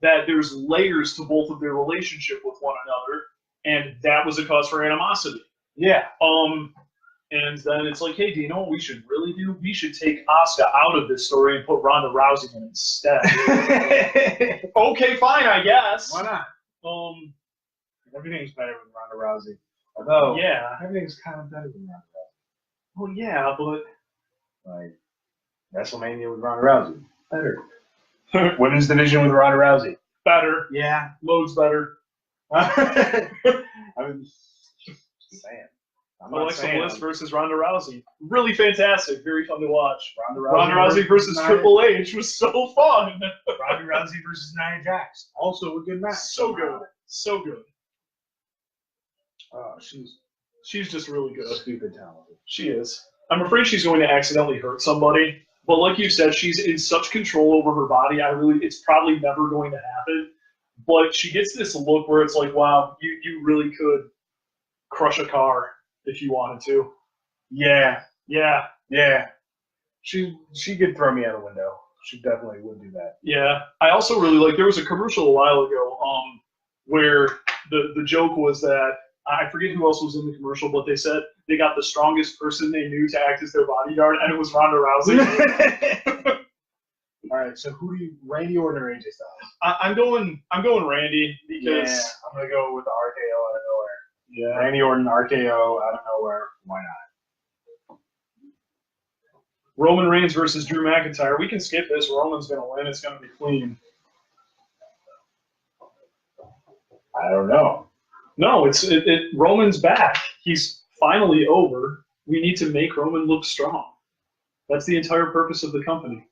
Speaker 1: that there's layers to both of their relationship with one another, and that was a cause for animosity.
Speaker 2: Yeah.
Speaker 1: And then it's like, hey, do you know what we should really do? We should take Asuka out of this story and put Ronda Rousey in instead. Okay, fine, I guess.
Speaker 2: Why not? Everything's better with Ronda Rousey. Although, everything's kind of better than Ronda Rousey.
Speaker 1: Well, yeah, but
Speaker 2: like WrestleMania with Ronda Rousey, better. Women's division with Ronda Rousey,
Speaker 1: better.
Speaker 2: Yeah,
Speaker 1: loads better.
Speaker 2: I mean, just saying.
Speaker 1: Alexa Bliss versus Ronda Rousey. Really fantastic. Very fun to watch.
Speaker 2: Ronda
Speaker 1: Rousey versus Triple H was so fun.
Speaker 2: Ronda Rousey versus Nia Jax. Also a good match.
Speaker 1: So good. So good.
Speaker 2: She's just really good. Stupid talented.
Speaker 1: She is. I'm afraid she's going to accidentally hurt somebody. But like you said, she's in such control over her body. It's probably never going to happen. But she gets this look where it's like, wow, you really could crush a car if you wanted to.
Speaker 2: Yeah.
Speaker 1: Yeah.
Speaker 2: She could throw me out a window. She definitely would do that.
Speaker 1: Yeah. I also really like, there was a commercial a while ago where the joke was that, I forget who else was in the commercial, but they said they got the strongest person they knew to act as their bodyguard, and it was Ronda Rousey.
Speaker 2: All right, so who do you, Randy Orton or AJ Styles?
Speaker 1: I'm going Randy, because
Speaker 2: I'm gonna go with the RKO out of nowhere.
Speaker 1: Yeah,
Speaker 2: Randy Orton RKO out of nowhere. Why not?
Speaker 1: Roman Reigns versus Drew McIntyre. We can skip this. Roman's gonna win. It's gonna be clean.
Speaker 2: I don't know.
Speaker 1: No, Roman's back. He's finally over. We need to make Roman look strong. That's the entire purpose of the company.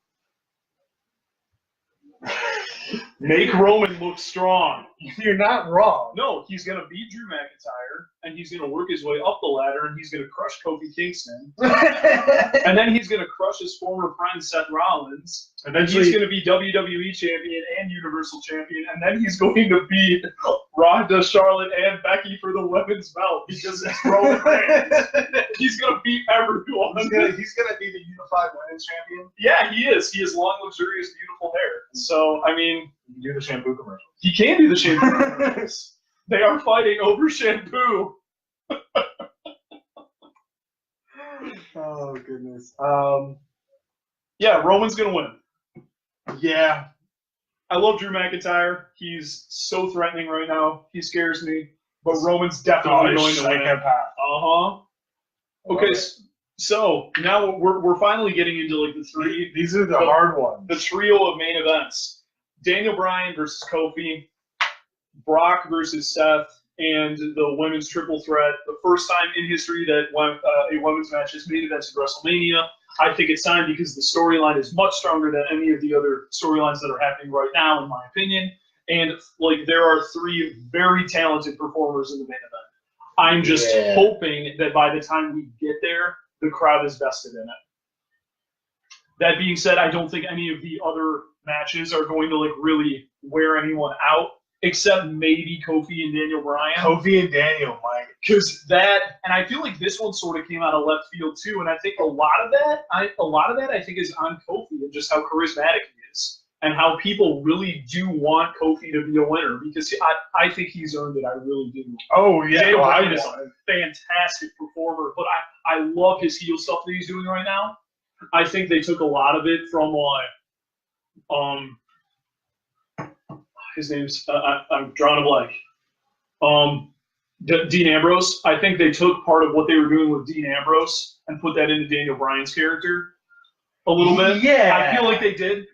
Speaker 1: Make Roman look strong.
Speaker 2: You're not wrong.
Speaker 1: No, he's going to beat Drew McIntyre, and he's going to work his way up the ladder, and he's going to crush Kofi Kingston. And then he's going to crush his former friend Seth Rollins. And then he's going to be WWE Champion and Universal Champion. And then he's going to beat Ronda, Charlotte, and Becky for the women's belt, because it's Roman Reigns. He's going to beat everyone.
Speaker 2: He's going to be the unified women's champion?
Speaker 1: Yeah, he is. He has long, luxurious, beautiful hair. So, I mean,
Speaker 2: you can do the shampoo commercial.
Speaker 1: He can do the shampoo commercials. They are fighting over shampoo.
Speaker 2: Oh, goodness.
Speaker 1: Yeah, Roman's going to win.
Speaker 2: Yeah.
Speaker 1: I love Drew McIntyre. He's so threatening right now. He scares me. But Roman's definitely going to win. Uh-huh. Okay, so now we're finally getting into like the three.
Speaker 2: These are the hard ones.
Speaker 1: The trio of main events. Daniel Bryan versus Kofi, Brock versus Seth, and the women's triple threat. The first time in history that a women's match has made events at WrestleMania. I think it's time because the storyline is much stronger than any of the other storylines that are happening right now, in my opinion. And like, there are three very talented performers in the main event. I'm just hoping that by the time we get there, the crowd is vested in it. That being said, I don't think any of the other matches are going to like really wear anyone out, except maybe Kofi and Daniel Bryan.
Speaker 2: Kofi and Daniel, Mike.
Speaker 1: Because that, and I feel like this one sort of came out of left field too, and I think a lot of that I think is on Kofi and just how charismatic he is. and how people really do want Kofi to be a winner because I think he's earned it. I really do.
Speaker 2: Oh yeah,
Speaker 1: Daniel Bryan is a fantastic performer, but I love his heel stuff that he's doing right now. I think they took a lot of it from his name's I'm drawing a blank. Dean Ambrose. I think they took part of what they were doing with Dean Ambrose and put that into Daniel Bryan's character a little bit.
Speaker 2: Yeah,
Speaker 1: I feel like they did.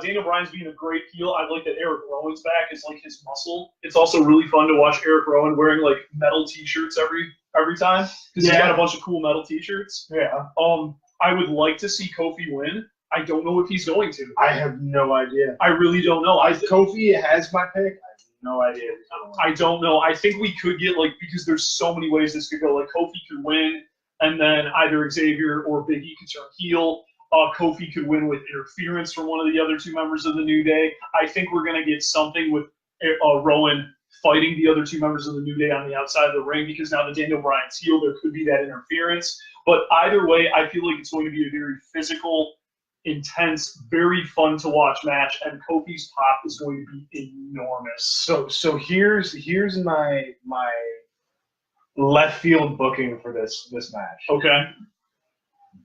Speaker 1: Daniel Bryan's being a great heel. I like that Eric Rowan's back. It's like his muscle. It's also really fun to watch Eric Rowan wearing like metal T-shirts every time because he's got a bunch of cool metal T-shirts.
Speaker 2: Yeah.
Speaker 1: I would like to see Kofi win. I don't know if he's going to.
Speaker 2: I have no idea.
Speaker 1: I really don't know.
Speaker 2: Kofi has my pick. I have no idea.
Speaker 1: I don't know. I think we could get because there's so many ways this could go. Like Kofi could win, and then either Xavier or Big E could turn heel. Kofi could win with interference from one of the other two members of the New Day. I think we're going to get something with Rowan fighting the other two members of the New Day on the outside of the ring because now that Daniel Bryan's heel, there could be that interference. But either way, I feel like it's going to be a very physical, intense, very fun to watch match, and Kofi's pop is going to be enormous.
Speaker 2: So here's my left field booking for this match.
Speaker 1: Okay.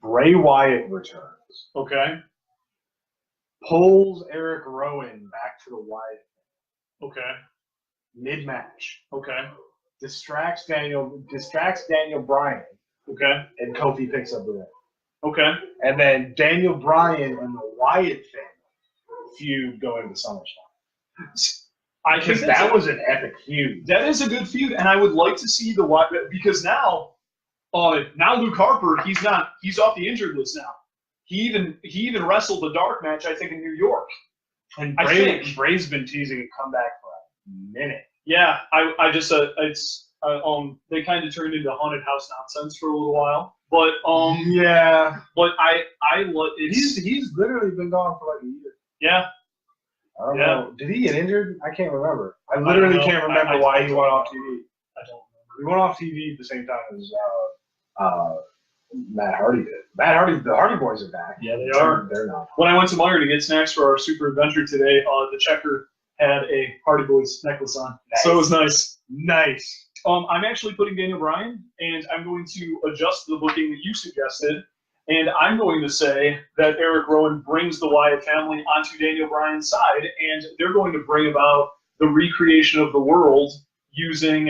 Speaker 2: Bray Wyatt returns.
Speaker 1: Okay.
Speaker 2: Pulls Eric Rowan back to the Wyatt.
Speaker 1: Okay.
Speaker 2: Mid-match.
Speaker 1: Okay.
Speaker 2: Distracts Daniel Bryan.
Speaker 1: Okay.
Speaker 2: And Kofi picks up the win.
Speaker 1: Okay.
Speaker 2: And then Daniel Bryan and the Wyatt family feud go into SummerSlam.
Speaker 1: I think
Speaker 2: that was an epic feud.
Speaker 1: That is a good feud, and I would like to see the Wyatt because now Luke Harper, he's off the injured list now. He even wrestled the dark match, I think, in New York.
Speaker 2: And Bray's been teasing a comeback for a minute.
Speaker 1: Yeah, I just they kind of turned into haunted house nonsense for a little while. But
Speaker 2: yeah.
Speaker 1: But I love it.
Speaker 2: He's literally been gone for like a year.
Speaker 1: Yeah.
Speaker 2: I don't know. Did he get injured? I can't remember. I literally can't remember why he went off TV.
Speaker 1: I don't remember.
Speaker 2: He went off TV at the same time as Matt Hardy did. The Hardy Boys are back.
Speaker 1: Yeah, they are.
Speaker 2: They're not.
Speaker 1: When I went to Meyer to get snacks for our super adventure today, the checker had a Hardy Boys necklace on. Nice. So it was nice.
Speaker 2: Nice.
Speaker 1: I'm actually putting Daniel Bryan, and I'm going to adjust the booking that you suggested, and I'm going to say that Eric Rowan brings the Wyatt family onto Daniel Bryan's side, and they're going to bring about the recreation of the world using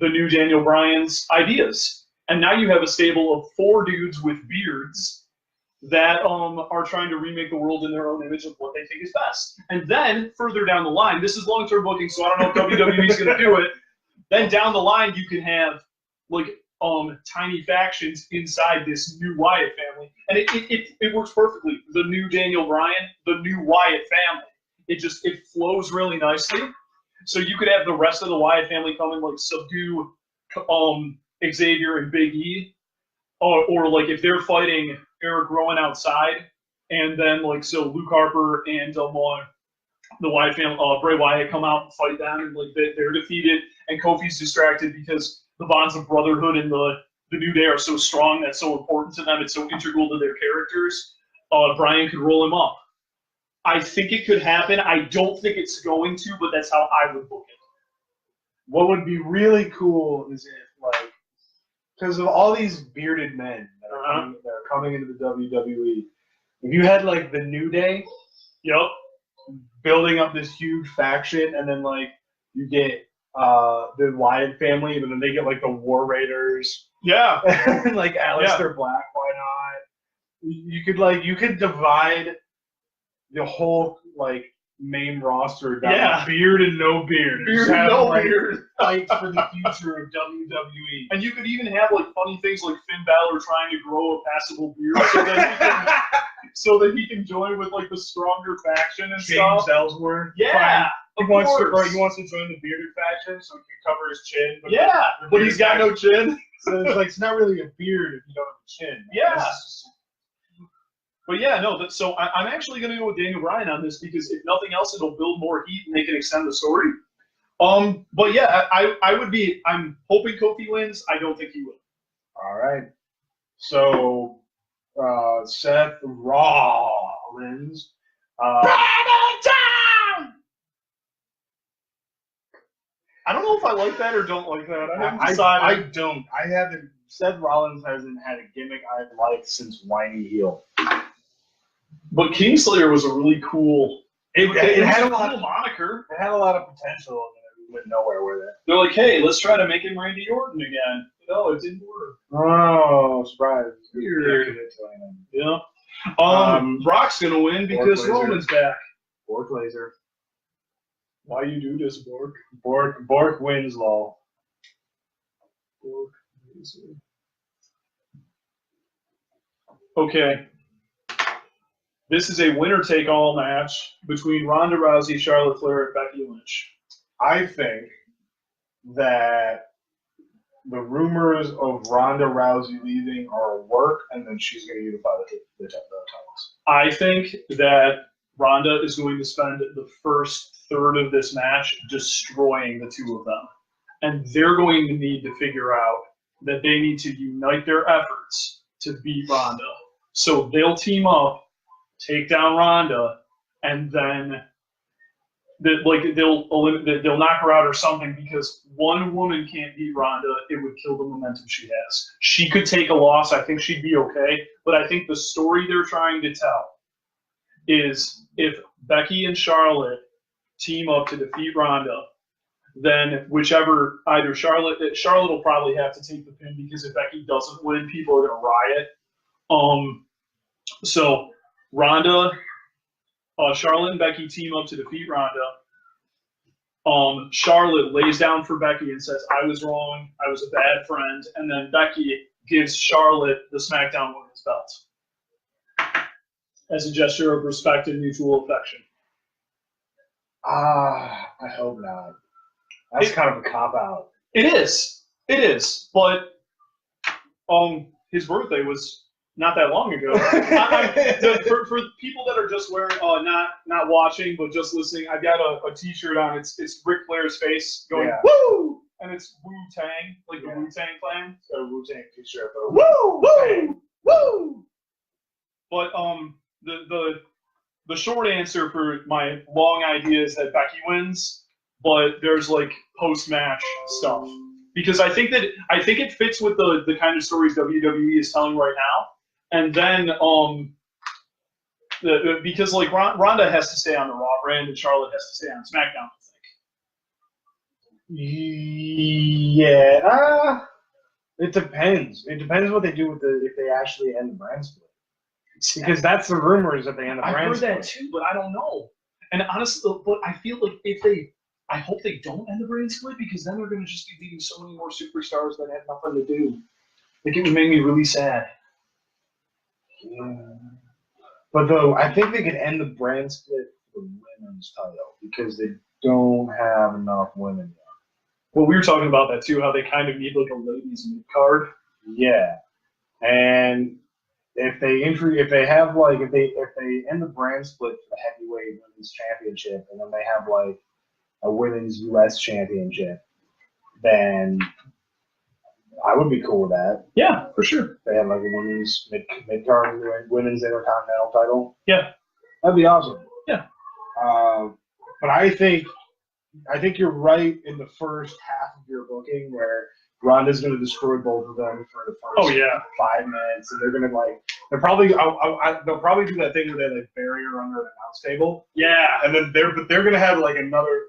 Speaker 1: the new Daniel Bryan's ideas. And now you have a stable of 4 dudes with beards that are trying to remake the world in their own image of what they think is best. And then, further down the line, this is long-term booking, so I don't know if WWE's going to do it. Then down the line, you can have tiny factions inside this new Wyatt family, and it works perfectly. The new Daniel Bryan, the new Wyatt family. It flows really nicely. So you could have the rest of the Wyatt family come and subdue Xavier and Big E, or if they're fighting Eric Rowan outside, and then so Luke Harper and the Wyatt family, Bray Wyatt come out and fight them, and they're defeated, and Kofi's distracted because the bonds of brotherhood and the New Day are so strong, that's so important to them, it's so integral to their characters. Bryan could roll him up. I think it could happen. I don't think it's going to, but that's how I would book it.
Speaker 2: What would be really cool is if, because of all these bearded men that are coming into the WWE, if you had the New Day, building up this huge faction, and then you get the Wyatt family, and then they get the War Raiders, and Aleister Black. Why not? You could divide the whole main roster down beard and no beard.
Speaker 1: Beard and no beard.
Speaker 2: Fight for the future of WWE.
Speaker 1: And you could even have funny things like Finn Balor trying to grow a passable beard so that he can join with the stronger faction and
Speaker 2: James
Speaker 1: stuff.
Speaker 2: Ellsworth.
Speaker 1: Yeah.
Speaker 2: He wants to join the bearded faction so he can cover his chin.
Speaker 1: But he's got no chin.
Speaker 2: So it's not really a beard if you don't have a chin.
Speaker 1: Yeah. But yeah, no. So I'm actually going to go with Daniel Bryan on this because if nothing else, it'll build more heat and they can extend the story. But yeah, I'm hoping Kofi wins. I don't think he will.
Speaker 2: All right. So Seth Rollins
Speaker 1: I don't know if I like that or don't like that. I haven't
Speaker 2: I
Speaker 1: decided.
Speaker 2: don't. I haven't. Seth Rollins hasn't had a gimmick I've liked since whiny heel.
Speaker 1: But Kingslayer was a really cool. It had a
Speaker 2: lot
Speaker 1: cool moniker.
Speaker 2: It had a lot of potential, and it went nowhere with it.
Speaker 1: They're like, hey, let's try to make him Randy Orton again. No, it didn't work.
Speaker 2: Oh, surprise!
Speaker 1: Weird. Yeah. Brock's gonna win because Roman's back.
Speaker 2: Bork laser.
Speaker 1: Why you do this, Bork?
Speaker 2: Bork wins, lol.
Speaker 1: Bork laser. Okay. This is a winner-take-all match between Ronda Rousey, Charlotte Flair, and Becky Lynch.
Speaker 2: I think that the rumors of Ronda Rousey leaving are a work, and then she's going to unify the titles.
Speaker 1: I think that Ronda is going to spend the first third of this match destroying the two of them. And they're going to need to figure out that they need to unite their efforts to beat Ronda. So they'll team up, take down Ronda, and then they'll knock her out or something, because one woman can't beat Ronda. It would kill the momentum she has. She could take a loss. I think she'd be okay. But I think the story they're trying to tell is if Becky and Charlotte team up to defeat Ronda, then either Charlotte will probably have to take the pin, because if Becky doesn't win, people are going to riot. So Ronda, Charlotte and Becky team up to defeat Ronda. Charlotte lays down for Becky and says, I was wrong, I was a bad friend, and then Becky gives Charlotte the SmackDown Women's belt as a gesture of respect and mutual affection.
Speaker 2: I hope not. That's kind of a cop-out.
Speaker 1: It is, but his birthday was not that long ago. For people that are just wearing, not watching, but just listening, I've got a T-shirt on. It's Ric Flair's face going woo, and it's Wu-Tang, like the Wu-Tang Clan.
Speaker 2: It's got a Wu-Tang T-shirt, but
Speaker 1: woo, woo, woo. But the short answer for my long idea is that Becky wins, but there's like post-match stuff, because I think it fits with the kind of stories WWE is telling right now. And then, because like Ronda has to stay on the Raw brand and Charlotte has to stay on SmackDown, I think.
Speaker 2: Yeah, it depends. It depends what they do with if they actually end the brand split. Because that's the rumors that they end the brand split.
Speaker 1: I heard that too, but I don't know. And honestly, but I feel like I hope they don't end the brand split, because then they're going to just be leaving so many more superstars that have nothing to do. Like, it would make me really sad.
Speaker 2: Yeah. But though, I think they could end the brand split for the women's title, because they don't have enough women yet.
Speaker 1: Well, we were talking about that too, how they kind of need like a ladies mid card.
Speaker 2: Yeah, and if they end the brand split for the heavyweight women's championship, and then they have like a women's U.S. championship, then I would be cool with that.
Speaker 1: Yeah, for sure.
Speaker 2: They have like a women's mid card women's intercontinental title.
Speaker 1: Yeah,
Speaker 2: that'd be awesome.
Speaker 1: Yeah.
Speaker 2: But I think you're right in the first half of your booking, where Ronda's going to destroy both of them for the first 5 minutes, and they're going to they'll probably do that thing where they like bury her under an announce table.
Speaker 1: Yeah,
Speaker 2: and then they're going to have like another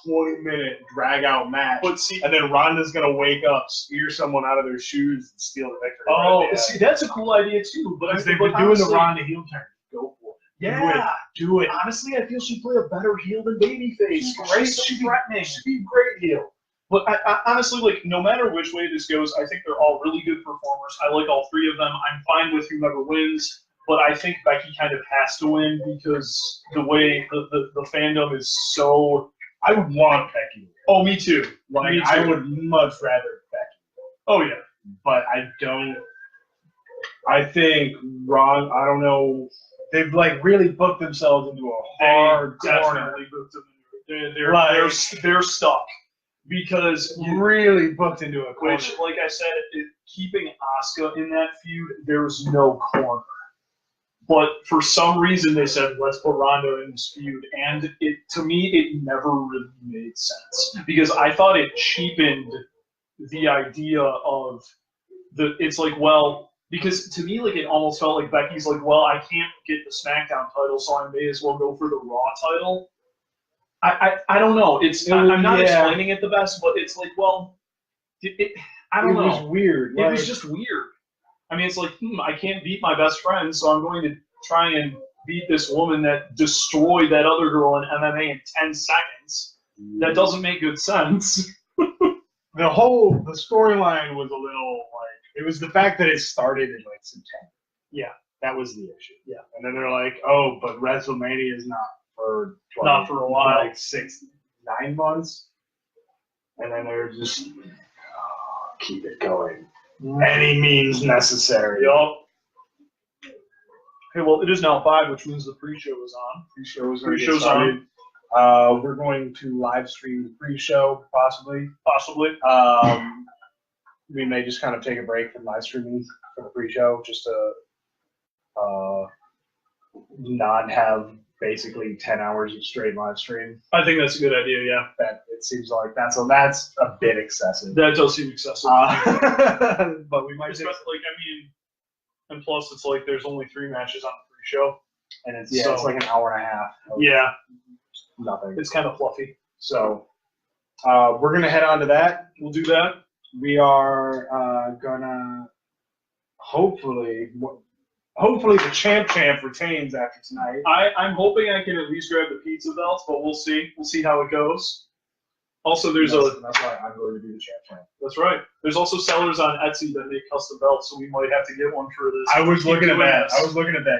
Speaker 2: 20-minute drag out match. And then Ronda's going to wake up, spear someone out of their shoes, and steal the victory.
Speaker 1: Oh, see, that's a cool idea too. But
Speaker 2: they've been doing the Ronda heel turn. Go for it.
Speaker 1: Yeah,
Speaker 2: do it.
Speaker 1: Honestly, I feel she'd play a better heel than babyface. She'd be threatening.
Speaker 2: She'd be a great heel.
Speaker 1: But I honestly, like, no matter which way this goes, I think they're all really good performers. I like all three of them. I'm fine with whoever wins, but I think Becky kind of has to win, because the way the fandom is so.
Speaker 2: I would want Becky.
Speaker 1: Oh, me too.
Speaker 2: Like, me too. I would much rather Becky.
Speaker 1: Oh yeah,
Speaker 2: but I don't. I think Ron. I don't know. They've like really booked themselves into a hard corner.
Speaker 1: They're stuck. Because
Speaker 2: really booked into a corner.
Speaker 1: Which, like I said, keeping Asuka in that feud, there's no corner. But for some reason, they said, let's put Ronda in this feud. And to me, it never really made sense. Because I thought it cheapened the idea of it's like, well, because to me, like, it almost felt like Becky's like, well, I can't get the SmackDown title, so I may as well go for the Raw title. I don't know. I'm not explaining it the best, but it's like, well, I don't know.
Speaker 2: It was weird.
Speaker 1: It was just weird. I mean, it's like, I can't beat my best friend, so I'm going to try and beat this woman that destroyed that other girl in MMA in 10 seconds. That doesn't make good sense.
Speaker 2: The storyline was a little like, it was the fact that it started in like September.
Speaker 1: Yeah.
Speaker 2: That was the issue.
Speaker 1: Yeah.
Speaker 2: And then they're like, oh, but WrestleMania is not for
Speaker 1: a while.
Speaker 2: Like 9 months. And then they're just, keep it going. Any means necessary.
Speaker 1: Yup. Okay, well, it is now 5, which means the pre-show is on.
Speaker 2: Pre-show's on. We're going to live stream the pre-show, possibly. We may just kind of take a break from live streaming for the pre-show, just to not have basically 10 hours of straight live stream.
Speaker 1: I think that's a good idea, yeah.
Speaker 2: That it seems like that's a bit excessive.
Speaker 1: That does seem excessive.
Speaker 2: But we might
Speaker 1: and plus it's like there's only 3 matches on the pre-show.
Speaker 2: And it's like an hour and a half.
Speaker 1: Yeah.
Speaker 2: Nothing.
Speaker 1: It's kind of fluffy.
Speaker 2: So we're gonna head on to that.
Speaker 1: We'll do that.
Speaker 2: We are gonna hopefully the champ retains after tonight.
Speaker 1: I'm hoping I can at least grab the pizza belts, but we'll see. We'll see how it goes. Also, that's
Speaker 2: why I'm going to be the champ.
Speaker 1: That's right. There's also sellers on Etsy that make custom belts, so we might have to get one for this.
Speaker 2: I was looking at that.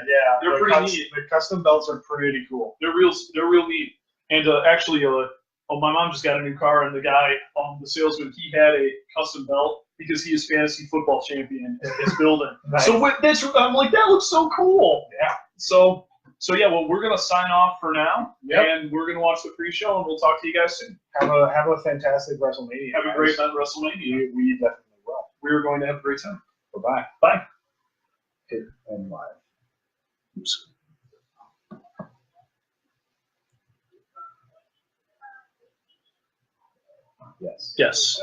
Speaker 2: Yeah,
Speaker 1: they're pretty neat.
Speaker 2: The custom belts are pretty cool.
Speaker 1: They're real neat. And actually, my mom just got a new car, and the guy, the salesman, he had a custom belt because he is fantasy football champion at his building.
Speaker 2: Nice.
Speaker 1: So I'm like, that looks so cool.
Speaker 2: Yeah.
Speaker 1: So yeah, well, we're gonna sign off for now, and we're gonna watch the pre-show, and we'll talk to you guys soon.
Speaker 2: Have a fantastic WrestleMania.
Speaker 1: Have a great night, WrestleMania.
Speaker 2: We definitely will.
Speaker 1: We're going to have a great time.
Speaker 2: Bye-bye.
Speaker 1: Bye.
Speaker 2: Hit and live. Oops. Yes.
Speaker 1: Yes.